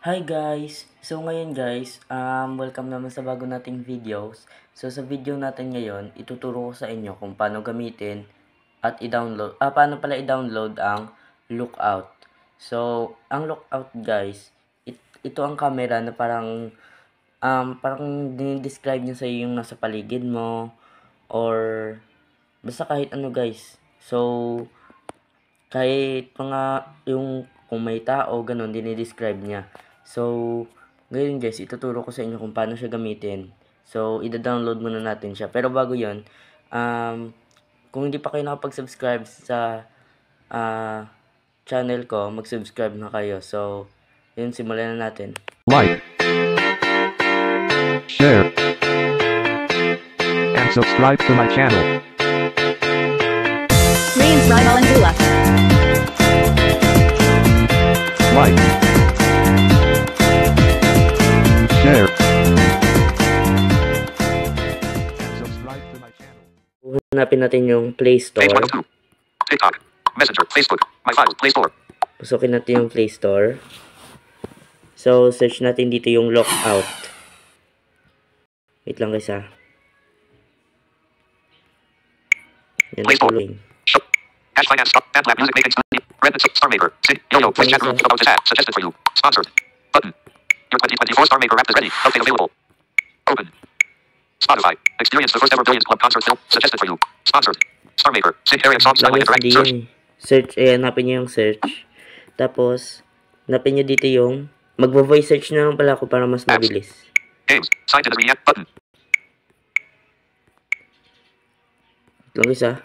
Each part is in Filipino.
Hi guys! So ngayon guys, welcome naman sa bago nating videos. So sa video natin ngayon, ituturo ko sa inyo kung paano gamitin at paano pala i-download ang Lookout. So, ang Lookout guys, ito ang camera na parang dinidescribe niya sa iyo yung nasa paligid mo or basta kahit ano guys. So, kahit mga yung kung may tao, ganun, dinidescribe niya. So, ngayon guys, ituturo ko sa inyo kung paano siya gamitin. So, ida-download muna natin siya. Pero bago yon, kung hindi pa kayo nakapag-subscribe sa channel ko, mag-subscribe na kayo. So, yun, simulan na natin. Like, share, and subscribe to my channel. Greens Rival and Gula. Like, share, and subscribe to my channel. Hanapin natin yung Play Store. Page 102. TikTok. Messenger. Facebook. My Files. Play Store. Pusukin natin yung Play Store. So, search natin dito yung Lookout. Wait lang guys ha. Yan Play na Store. following. Cash Finance. Stop. Bandlab Music Making. Red Star Maker. Yo-Yo. Voice chat room. About this ad. Suggested for you. Sponsored. Button. Your 2024 Star Maker app is ready. Update available. Open. Spotify. Experience the first ever Billions Club concert film. Suggested for you. Sponsored. Star Maker. Sync area songs. Styling Guys, interactive hindi search. yan eh. Search, hanapin nyo yung search. Tapos, hanapin nyo dito yung magvo-voice search na lang pala ako para mas mabilis. Games. Signed to the React button. Lang guys ha.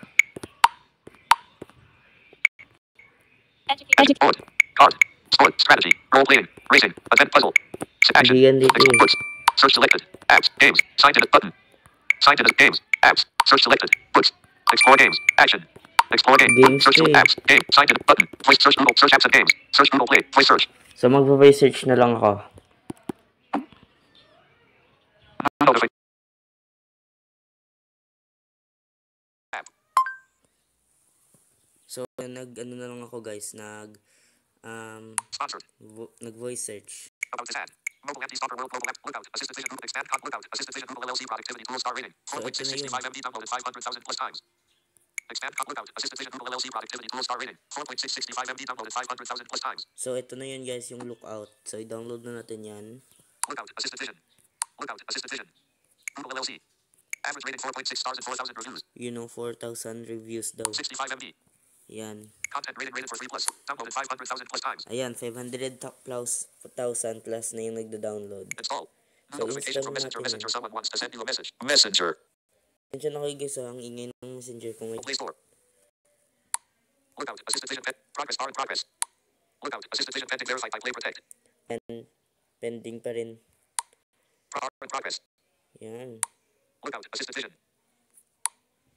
Sport. Card. Sport. Strategy. Role playing. Racing. Event puzzle. Action. Hindi yan dito eh. Books. Search selected. Apps. Games. Signed to the button. Signed to the games. Apps. Search selected. Books. Explore games. Action. Explore game. Games Search to eh. apps. Game. Signed to the button. Voice search Google. Search apps and games. Search Google Play. Voice search. So, magvo-voice search na lang ako. Notification. So, nag-ano na lang ako guys, Sponsored. nag-voice search. About this ad. Mobile empty stalker world mobile app. Lookout. Assisted vision Google expand. Lookout. Assisted vision Google LLC productivity Google star rating. So, ito na yun. 4.665 MB downloaded 500,000 plus times. Expand. Lookout. Assisted vision Google LLC productivity Google star rating. 4.665 MB downloaded 500,000 plus times. So, ito na yun guys, yung Lookout. So, i-download na natin yan. Lookout. Assisted vision. Lookout. Assisted vision. Google LLC. Average rating 4.6 stars and 4,000 reviews. You know, 4,000 reviews daw. 65 MB. Yan. Content rated for 3 plus. Downloaded 500,000 plus times. Ayan, 500,000 plus na yung nagda-download. Install. So, Notification install from Messenger. natin Messenger. yan. Someone wants to send you a message. Messenger. Diyan na kayo guys, ang ingay ng messenger ko ngayon. Play Store. Lookout. Assisted vision. Progress. Bar in progress. Lookout. Assisted vision pending verified by Play Protect. And pending pa rin. Bar in progress. Yan. Lookout. Assisted vision.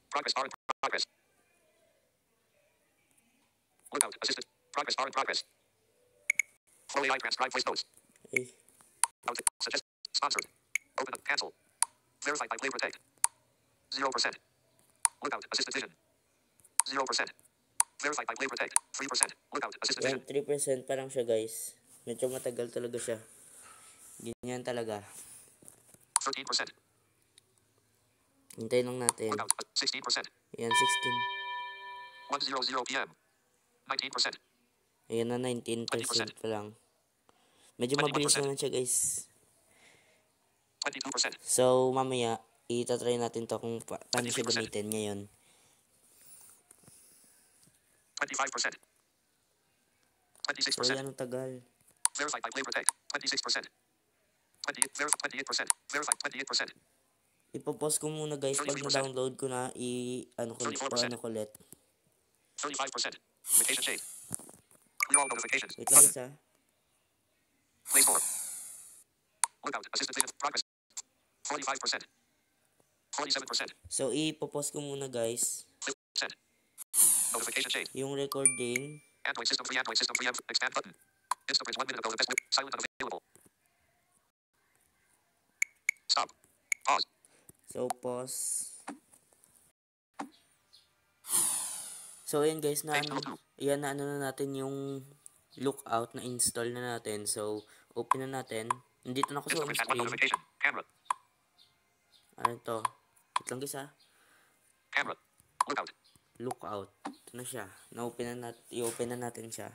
Progress. Bar in progress. Lookout. Assisted. Progress. Bar in progress. Flow AI transcribe voice notes. Ay. Out. Suggest. Sponsored. Open up. Cancel. Verified by Play Protect. 0%. Lookout. Assisted vision. 0%. Verified by Play Protect. 3%. Lookout. Assisted Yan, vision. 3% pa lang siya guys. Medyo matagal talaga siya. Ganyan talaga. 13%. Hintayin lang natin. Lookout. 16%. Yan, 16. 1:00 p.m. 19%. Ayan na, 19% pa lang. Medyo mabilis 21%. naman siya guys. 22%. So, mamaya, itatry natin to kung paano siya 23%. gamitin ngayon. 25%. 26%. So, yan ang tagal. Verified by Play Protect. 26%. 28%. Verified 28%. Ipopost ko muna guys pag 33%. na-download ko na ano ko 34%. ulit. 35%. Vacation shade. Clear all notifications. Wait lang guys ha. Play Store. Lookout. Assisted vision. Progress. 45%. 47%. So, ipopost ko muna guys 50%. Notification shade. yung recording. Android system free. Android system free. Expand button. Instaprint 1 minute ago. The best. Silent unavailable. Stop. Pause. So, pause. So, ayan guys, na ano na natin yung Lookout na install na natin. So, open na natin. Nandito na ako sa This home has one screen. notification. Camera. Ano to? Wait lang guys ha. Camera. Lookout. Lookout. Ito na siya. I-open na natin siya.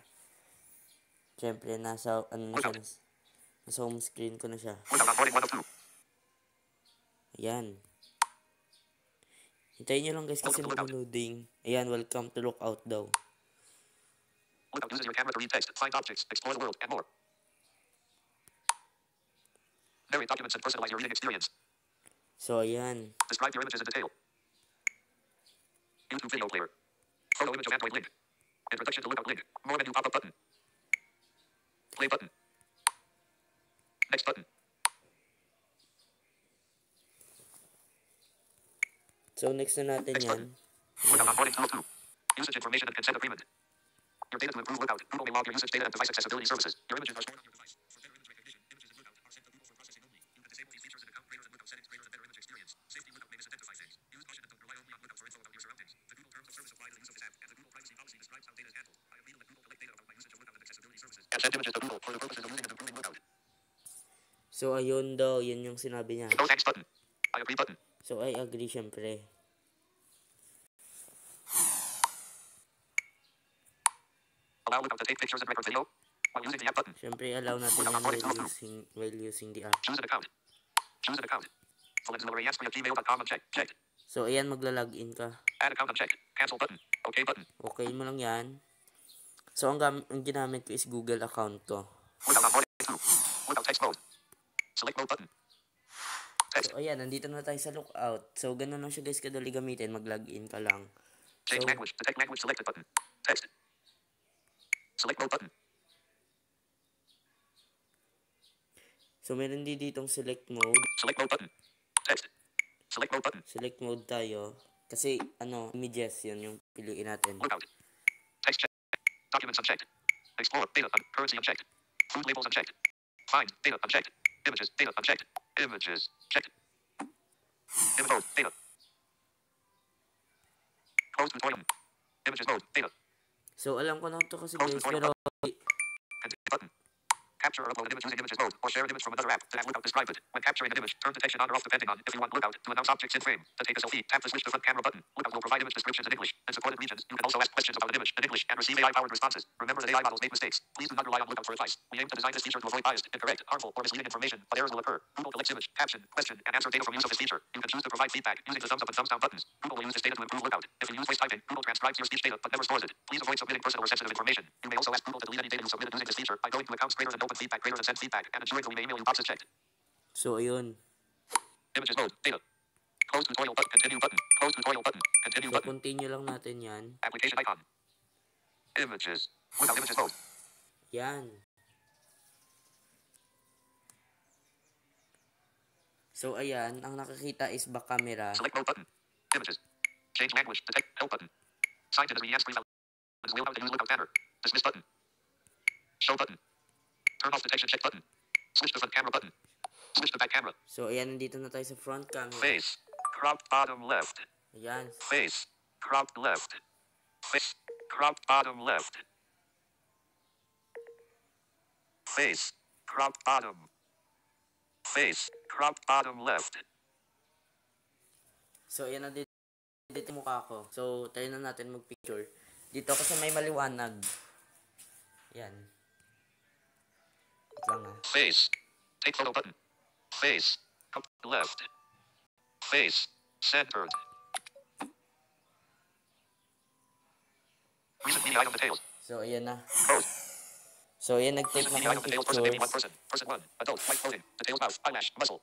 Siyempre, nasa home screen ko na siya. Lookout on boarding 1 of 2. Ayan. Hintayin nyo lang guys kasi mag-loading. Ayan, welcome to Lookout daw. Lookout uses your camera to read text, find objects, explore the world, and more. Narrate documents and personalize your reading experience. So, ayan. Describe your images in detail. YouTube video player. Photo image of Android link. Introduction to Lookout link. More menu pop-up button. Play button. Next button. So, next na natin Next yan. button. Lookout onboarding 2 of 2. Usage information and consent agreement. Your data to improve Lookout. Google may log your usage data and device accessibility services. Your images are stored on your device. For better image recognition, images in Lookout are sent to Google for processing only. You can disable these features in account creators and Lookout settings creators a better image experience. Safety Lookout may misidentified things. Use caution and don't rely only on Lookout for info about your surroundings. The Google terms of service apply to the use of this app, and the Google privacy policy describes how data is handled. I agree to let Google collect data about my usage of Lookout and accessibility services. And send images to Google for the purposes of using and improving Lookout. So, ayun daw. Yun yung sinabi niya. No thanks button. I agree button. So, I agree syempre. Allow Lookout to take pictures and record video while using the app button. Syempre, allow natin yan while using the app. Choose an account. Choose an account. Valenzuela Yansky at gmail.com uncheck. Checked. So, ayan, magla-login ka. Add account unchecked. Cancel button. Okay button. Okay mo lang yan. So, ang ginamit ko is Google account ko. Lookout onboarding 2. Lookout text mode. Select mode button. Text. So, ayan, nandito na tayo sa Lookout. So, ganun lang siya guys kadali gamitin. Mag-login ka lang. Change So, language. Detect language selected button. Text. Select mode button. so meron din ditong select mode. Select mode button. Text. Select mode button. Select mode tayo. Kasi, images, yun yung piliin natin. Lookout. Text check. Documents unchecked. Explore. Data. Currency unchecked. Food labels unchecked. Find. Data unchecked. Images. Data unchecked. Images. Checked. Info. Data. Close tutorial. Images mode. Data. So, alam ko na ito kasi Close guys, tutorial pero Continue button. Capture or upload an image using images mode, or share an image from another app to have Lookout describe it. When capturing an image, turn detection on or off depending on if you want Lookout to announce objects in frame. To take a selfie, tap the switch to front camera button. Lookout will provide image descriptions in English and supported regions. You can also ask questions about an image in English and receive AI-powered responses. Remember that AI models make mistakes. Please do not rely on Lookout for advice. We aim to design this feature to avoid biased, incorrect, harmful, or misleading information, but errors will occur. Google collects image, caption, question, and answer data from use of this feature. You can choose to provide feedback using the thumbs up and thumbs down buttons. Google will use this data to improve Lookout. If you use voice typing, Google transcribes your speech data but never stores it. Please avoid submitting personal or sensitive information. You may also ask Google to delete any data you submitted using this feature by going to accounts creators and open feedback creators and send feedback and ensuring that we may email you boxes checked. so, ayun. Images mode. Data. Close tutorial button. Continue button. Close tutorial button. Continue So, button. continue lang natin yan. Application icon. Images. Lookout images mode. Yan. So, ayan, ang nakakita is back camera. Select mode button. Images. Change language. Detect help button. Signed in as we screen out. Wheel out to use Lookout banner. Dismiss button. Show button. Turn off detection check button. Switch to front camera button. Switch to back camera. So, ayan, nandito na tayo sa front camera. Face. Cropped bottom left. Ayan. Face. Cropped left. Face. Cropped bottom left. Face. Cropped bottom. Face. Cropped bottom left. So, ayan na dito yung mukha ko. So, tayo na natin mag-picture. Dito ako sa may maliwanag. Ayan. Wait lang ha. Face. Take photo button. Face. Up left. Face. Centered. Recent media item details. So, ayan na. Close. So, ayan, nag-take Recent na media ako ng item details. Person baby 1 pictures. person. Person 1. Adult. White clothing. Details mouth. Eyelash. Muscle.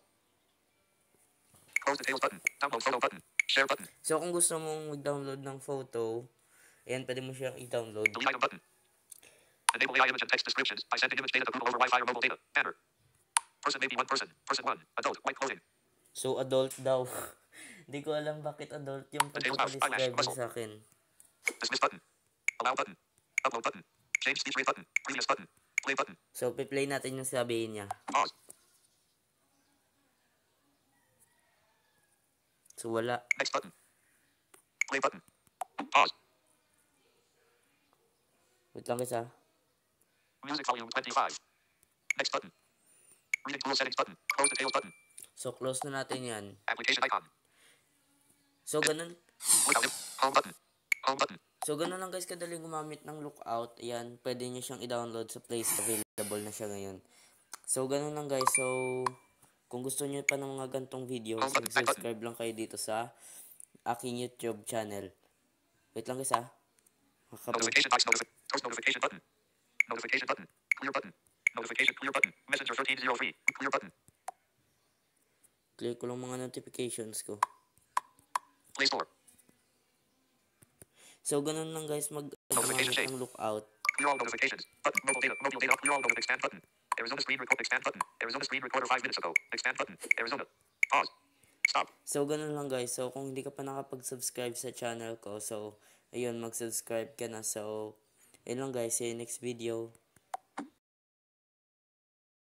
Close details button. Download photo button. Share button. So, kung gusto mong mag-download ng photo, ayan, pwede mo siyang i-download. Delete item button. Enable AI image and text descriptions by sending image data to Google over Wi-Fi or mobile data. Banner. Person baby 1 person. Person 1. Adult. White clothing. So, adult daw. Hindi ko alam bakit adult yung pagpapaliscribe mo sa akin. Dismiss button. Allow button. Upload button. Change speech rate button. Previous button. Play button. So, piplay natin yung sabihin niya. Pause. So, wala. Next button. Play button. Pause. Wait lang guys ha. Music volume 25. Next button. Reading tool settings button. Close details button. So, close na natin yan. Application icon. So, ganun. Lookout. Home button. Home button. So, ganun lang guys kadali gumamit ng Lookout. Ayan, pwede nyo siyang i-download sa Play Store. Available na siya ngayon. So, ganun lang guys. So, kung gusto nyo pa ng mga gantong videos, subscribe lang kayo dito sa aking YouTube channel. Wait lang guys ha. Notification box. Post notification button. Notification button. Clear button. Notification clear button. Messenger 1303. Clear button. Clear ko lang mga notifications ko. Play Store. So, ganun lang guys Notification gumamit ng Lookout. Clear all notifications. Button. Mobile data. Mobile data. Clear all notifications. Expand button. Arizona screen record. Expand button. Arizona screen recorder 5 minutes ago. Expand button. Arizona. Pause. Stop. So, ganun lang guys. So, kung hindi ka pa nakapag-subscribe sa channel ko, so, ayun, mag-subscribe ka na. So, ayun lang guys. See you next video.